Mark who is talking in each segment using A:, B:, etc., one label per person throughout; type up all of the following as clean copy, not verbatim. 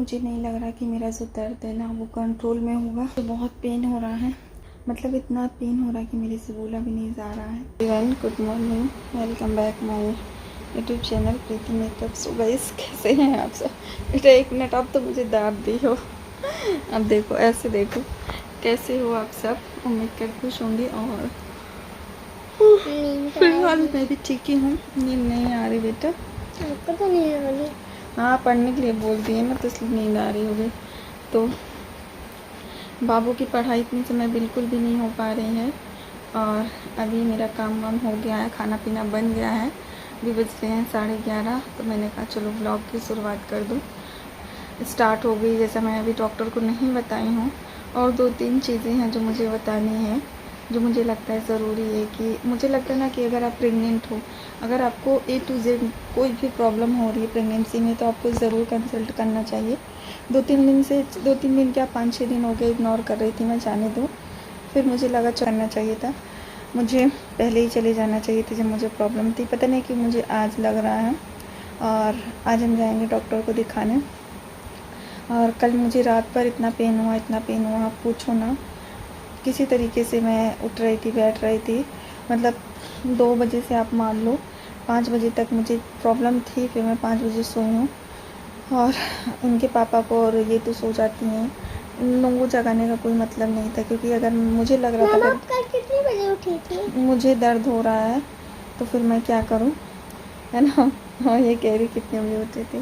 A: मुझे नहीं लग रहा कि मेरा जो दर्द है ना वो कंट्रोल में होगा। तो बहुत पेन हो रहा है, मतलब इतना पेन हो रहा है कि मेरे से बोला भी नहीं जा रहा है। Everyone, good morning, welcome back my YouTube channel Preeti makeup. So guys, कैसे हैं आप सब? बेटा एक मिनट, अब तो मुझे दाब दी हो। अब देखो, ऐसे देखो कैसे हो आप सब। उम्मीद कर खुश होंगे। और फिलहाल मैं भी ठीक ही हूँ। नींद नहीं आ रही बेटा?
B: आपको तो नहीं आ रही?
A: हाँ, पढ़ने के लिए बोल दिए ना, तो इसलिए नींद आ रही होगी। तो बाबू की पढ़ाई इतने समय बिल्कुल भी नहीं हो पा रही है। और अभी मेरा काम वाम हो गया है, खाना पीना बन गया है। अभी बज रहे हैं 11:30। तो मैंने कहा चलो व्लॉग की शुरुआत कर दूँ। स्टार्ट हो गई, जैसा मैं अभी डॉक्टर को नहीं बताई हूँ। और 2-3 चीज़ें हैं जो मुझे बतानी है, जो मुझे लगता है ज़रूरी है। कि मुझे लगता है ना कि अगर आप प्रेग्नेंट हो, अगर आपको A to Z कोई भी प्रॉब्लम हो रही है प्रेगनेंसी में, तो आपको ज़रूर कंसल्ट करना चाहिए। 2-3 दिन क्या 5-6 दिन हो गए इग्नोर कर रही थी मैं, जाने दो। फिर मुझे लगा करना चाहिए था, मुझे पहले ही चले जाना चाहिए था जब मुझे प्रॉब्लम थी। पता नहीं कि मुझे आज लग रहा है। और आज हम जाएंगे डॉक्टर को दिखाने। और कल मुझे रात भर इतना पेन हुआ, आप पूछो ना। किसी तरीके से मैं उठ रही थी, बैठ रही थी, मतलब 2 बजे से आप मान लो 5 बजे तक मुझे प्रॉब्लम थी। फिर मैं 5 बजे सोई हूँ। और उनके पापा को और ये तो सो जाती हैं, इन लोगों को जगाने का कोई मतलब नहीं था। क्योंकि अगर मुझे लग रहा था
B: आप कल कितने बजे उठी थी?
A: मुझे दर्द हो रहा है, तो फिर मैं क्या करूं, है ना। हाँ, ये कह रही कितने बजे उठी थी।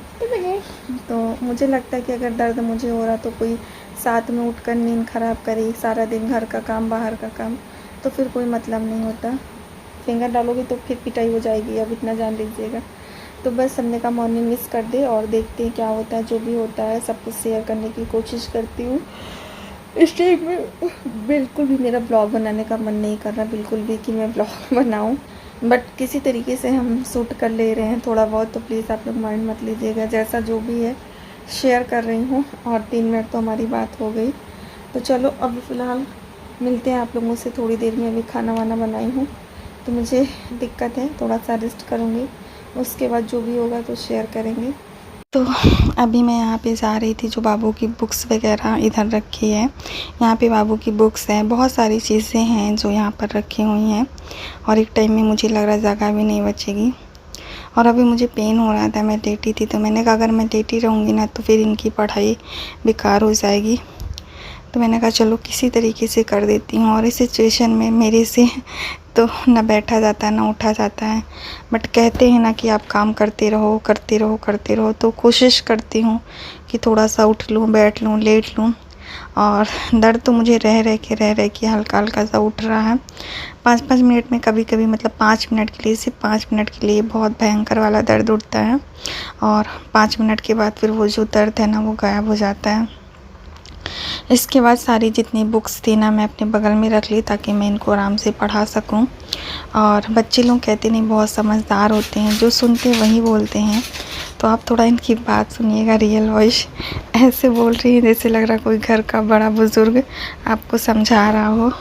A: तो मुझे लगता है कि अगर दर्द मुझे हो रहा तो कोई साथ में उठकर नींद ख़राब करे, सारा दिन घर का काम बाहर का काम, तो फिर कोई मतलब नहीं होता। फिंगर डालोगे तो फिर पिटाई हो जाएगी, अब इतना जान लीजिएगा। तो बस हमने कहा मॉर्निंग मिस कर दे और देखते हैं क्या होता है। जो भी होता है सब कुछ शेयर करने की कोशिश करती हूँ। इस टाइम में बिल्कुल भी मेरा ब्लॉग बनाने का मन नहीं कर रहा, बिल्कुल भी कि मैं ब्लॉग बनाऊँ। बट किसी तरीके से हम शूट कर ले रहे हैं थोड़ा बहुत, तो प्लीज़ आप लोग माइंड मत लीजिएगा। जैसा जो भी है शेयर कर रही हूँ। और 3 मिनट तो हमारी बात हो गई। तो चलो अभी फ़िलहाल मिलते हैं आप लोगों से थोड़ी देर में। अभी खाना वाना बनाई हूँ तो मुझे दिक्कत है, थोड़ा सा रेस्ट करूँगी, उसके बाद जो भी होगा तो शेयर करेंगे। तो अभी मैं यहाँ पे जा रही थी, जो बाबू की बुक्स वगैरह इधर रखी है। यहाँ पे बाबू की बुक्स हैं, बहुत सारी चीज़ें हैं जो यहाँ पर रखी हुई हैं। और एक टाइम में मुझे लग रहा है जगह भी नहीं बचेगी। और अभी मुझे पेन हो रहा था, मैं लेटी थी, तो मैंने कहा अगर मैं लेटी रहूँगी ना तो फिर इनकी पढ़ाई बेकार हो जाएगी। तो मैंने कहा चलो किसी तरीके से कर देती हूँ। और इस सिचुएशन में मेरे से तो ना बैठा जाता है ना उठा जाता है। बट कहते हैं ना कि आप काम करते रहो करते रहो करते रहो। तो कोशिश करती हूँ कि थोड़ा सा उठ लूँ, बैठ लूँ, लेट लूँ। और दर्द तो मुझे रह रह के हल्का हल्का सा उठ रहा है। 5-5 मिनट में कभी कभी, मतलब 5 मिनट के लिए, सिर्फ 5 मिनट के लिए बहुत भयंकर वाला दर्द उठता है। और 5 मिनट के बाद फिर वो जो दर्द है ना वो गायब हो जाता है। इसके बाद सारी जितनी बुक्स थी ना मैं अपने बगल में रख ली, ताकि मैं इनको आराम से पढ़ा सकूं। और बच्चे लोग कहते नहीं बहुत समझदार होते हैं, जो सुनते हैं वही बोलते हैं। तो आप थोड़ा इनकी बात सुनिएगा। रियल वॉइस ऐसे बोल रही है जैसे लग रहा कोई घर का बड़ा बुज़ुर्ग आपको समझा रहा हो।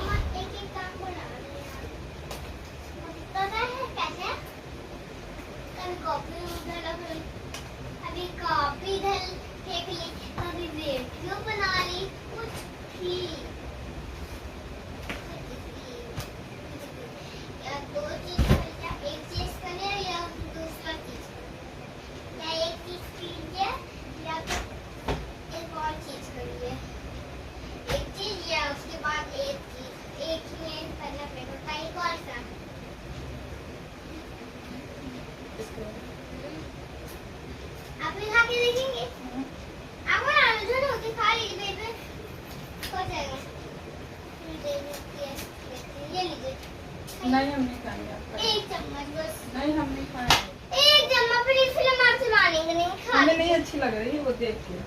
A: नहीं, हम नहीं खाएंगे। एक चम्मच बस। नहीं, हम नहीं खाएंगे। एक चम्मच फिर फिल्म आप चलाएंगे नहीं खा। हमें नहीं अच्छी लग रही है वो, देख के।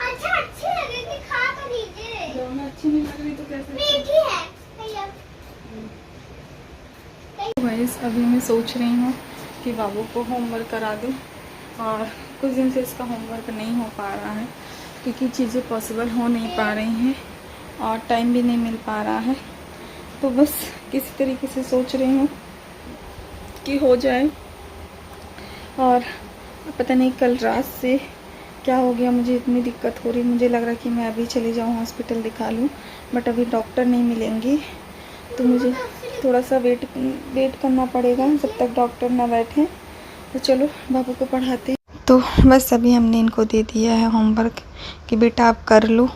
A: अच्छा अच्छी लगेगी, खा तो लीजिए। जो हमें अच्छी नहीं लग रही तो कैसे? मीठी है भैया। गाइस, अभी मैं सोच रही हूँ कि बाबू को होमवर्क करा दूँ। और कुछ दिन से इसका होमवर्क नहीं हो पा रहा है, क्योंकि चीज़ें पॉसिबल हो नहीं पा रही हैं और टाइम भी नहीं मिल पा रहा है। तो बस किसी तरीके से सोच रही हूँ कि हो जाए। और पता नहीं कल रात से क्या हो गया, मुझे इतनी दिक्कत हो रही, मुझे लग रहा कि मैं अभी चली जाऊँ हॉस्पिटल दिखा लूँ, बट अभी डॉक्टर नहीं मिलेंगी तो मुझे थोड़ा सा वेट करना पड़ेगा जब तक डॉक्टर ना बैठे। तो चलो बाबू को पढ़ाते। तो बस अभी हमने इनको दे दिया है होमवर्क कि बेटा आप कर लो,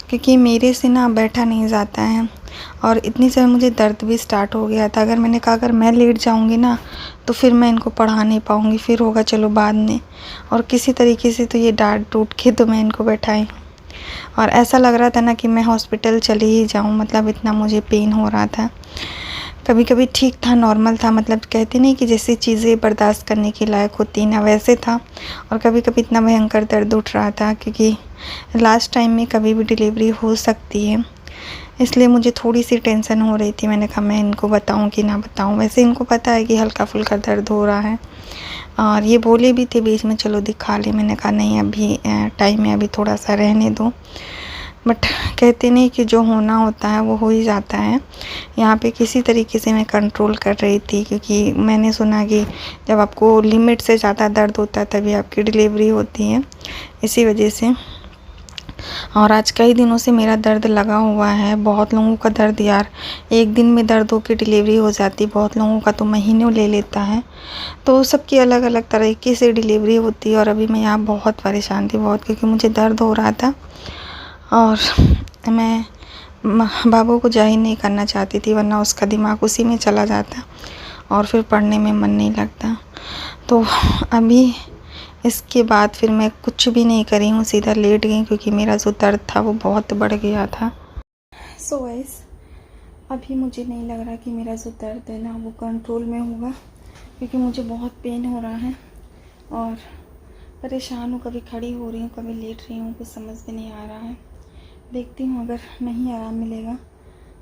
A: क्योंकि मेरे से ना बैठा नहीं जाता है और इतनी समय मुझे दर्द भी स्टार्ट हो गया था। अगर मैंने कहा अगर मैं लेट जाऊंगी ना तो फिर मैं इनको पढ़ा नहीं पाऊंगी, फिर होगा चलो बाद में, और किसी तरीके से तो ये डांट टूट के तो मैं इनको बैठाई। और ऐसा लग रहा था ना कि मैं हॉस्पिटल चली ही जाऊँ, मतलब इतना मुझे पेन हो रहा था। कभी कभी ठीक था, नॉर्मल था, मतलब कहते नहीं कि जैसी चीज़ें बर्दाश्त करने के लायक होती ना वैसे था, और कभी कभी इतना भयंकर दर्द उठ रहा था क्योंकि लास्ट टाइम में कभी भी डिलीवरी हो सकती है, इसलिए मुझे थोड़ी सी टेंशन हो रही थी। मैंने कहा मैं इनको बताऊं कि ना बताऊं, वैसे इनको पता है कि हल्का फुल्का दर्द हो रहा है, और ये बोले भी थे बीच में चलो दिखा ले। मैंने कहा नहीं अभी टाइम है, अभी थोड़ा सा रहने दो, बट कहते नहीं कि जो होना होता है वो हो ही जाता है। यहाँ पे किसी तरीके से मैं कंट्रोल कर रही थी, क्योंकि मैंने सुना कि जब आपको लिमिट से ज़्यादा दर्द होता है तभी आपकी डिलीवरी होती है, इसी वजह से। और आज कई दिनों से मेरा दर्द लगा हुआ है। बहुत लोगों का दर्द यार एक दिन में दर्द होकर डिलीवरी हो जाती, बहुत लोगों का तो महीनों ले लेता है, तो सबकी अलग अलग तरीके से डिलीवरी होती है। और अभी मैं यहाँ बहुत परेशान थी, बहुत, क्योंकि मुझे दर्द हो रहा था और मैं बाबू को जाहिर नहीं करना चाहती थी, वरना उसका दिमाग उसी में चला जाता और फिर पढ़ने में मन नहीं लगता। तो अभी इसके बाद फिर मैं कुछ भी नहीं करी हूँ, सीधा लेट गई, क्योंकि मेरा जो दर्द था वो बहुत बढ़ गया था। सो गाइस, अभी मुझे नहीं लग रहा कि मेरा जो दर्द है ना वो कंट्रोल में होगा, क्योंकि मुझे बहुत पेन हो रहा है और परेशान हूँ। कभी खड़ी हो रही हूँ, कभी लेट रही हूँ, कुछ समझ में नहीं आ रहा है। देखती हूँ, अगर नहीं आराम मिलेगा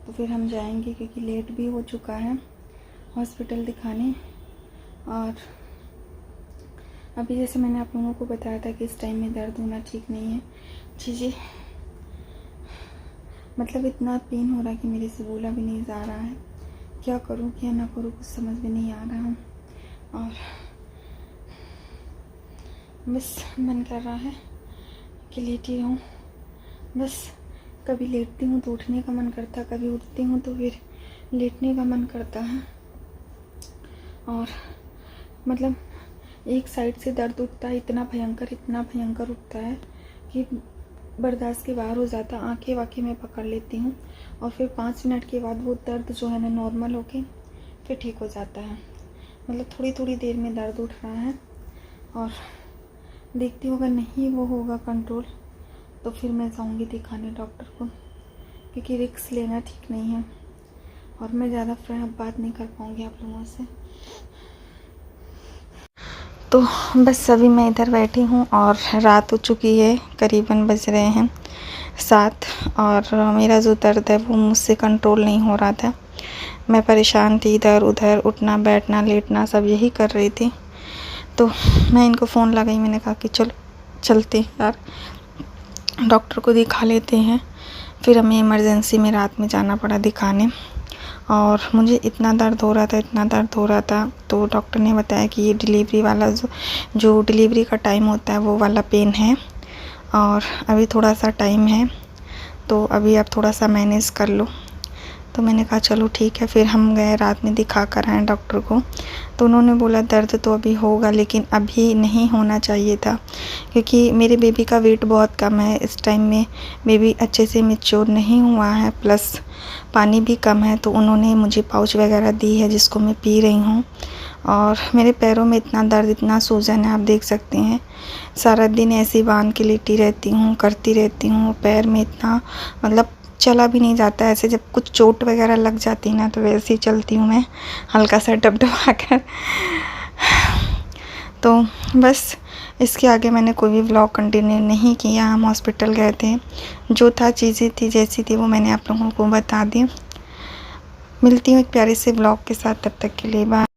A: तो फिर हम जाएंगे, क्योंकि लेट भी हो चुका है हॉस्पिटल दिखाने। और अभी जैसे मैंने आप लोगों को बताया था कि इस टाइम में दर्द होना ठीक नहीं है, चीज़ें मतलब इतना पेन हो रहा है कि मेरे से बोला भी नहीं जा रहा है। क्या करूँ क्या ना करूँ कुछ समझ में नहीं आ रहा है, और बस मन कर रहा है कि लेटी रहूँ। बस कभी लेटती हूँ तो उठने का मन करता है, कभी उठती हूँ तो फिर लेटने का मन करता है, और मतलब एक साइड से दर्द उठता है, इतना भयंकर उठता है कि बर्दाश्त के बाहर हो जाता। आंखें वाखें मैं पकड़ लेती हूँ और फिर 5 मिनट के बाद वो दर्द जो है ना नॉर्मल होके फिर ठीक हो जाता है। मतलब थोड़ी थोड़ी देर में दर्द उठ रहा है, और देखती हूँ अगर नहीं वो होगा कंट्रोल तो फिर मैं जाऊँगी दिखाने डॉक्टर को, क्योंकि रिस्क लेना ठीक नहीं है और मैं ज़्यादा बात नहीं कर पाऊँगी आप लोगों से। तो बस अभी मैं इधर बैठी हूँ और रात हो चुकी है, करीबन बज रहे हैं 7, और मेरा जो दर्द है वो मुझसे कंट्रोल नहीं हो रहा था। मैं परेशान थी, इधर उधर उठना बैठना लेटना सब यही कर रही थी। तो मैं इनको फ़ोन लगाई, मैंने कहा कि चलो चलते यार डॉक्टर को दिखा लेते हैं। फिर हमें इमरजेंसी में रात में जाना पड़ा दिखाने, और मुझे इतना दर्द हो रहा था तो डॉक्टर ने बताया कि ये डिलीवरी वाला जो डिलीवरी का टाइम होता है वो वाला पेन है, और अभी थोड़ा सा टाइम है तो अभी आप थोड़ा सा मैनेज कर लो। तो मैंने कहा चलो ठीक है। फिर हम गए रात में दिखा कर आए डॉक्टर को, तो उन्होंने बोला दर्द तो अभी होगा लेकिन अभी नहीं होना चाहिए था, क्योंकि मेरे बेबी का वेट बहुत कम है इस टाइम में, बेबी अच्छे से मैच्योर नहीं हुआ है, प्लस पानी भी कम है। तो उन्होंने मुझे पाउच वगैरह दी है जिसको मैं पी रही हूँ, और मेरे पैरों में इतना दर्द इतना सूजन है आप देख सकते हैं। सारा दिन ऐसी बांध के लेटी रहती हूँ, करती रहती हूँ, पैर में इतना मतलब चला भी नहीं जाता है। ऐसे जब कुछ चोट वगैरह लग जाती ना तो वैसे ही चलती हूँ मैं, हल्का सा डबडबा कर। तो बस इसके आगे मैंने कोई भी व्लॉग कंटिन्यू नहीं किया। हम हॉस्पिटल गए थे, जो था चीज़ें थी जैसी थी वो मैंने आप लोगों को बता दी। मिलती हूँ एक प्यारे से व्लॉग के साथ, तब तक के लिए बाय।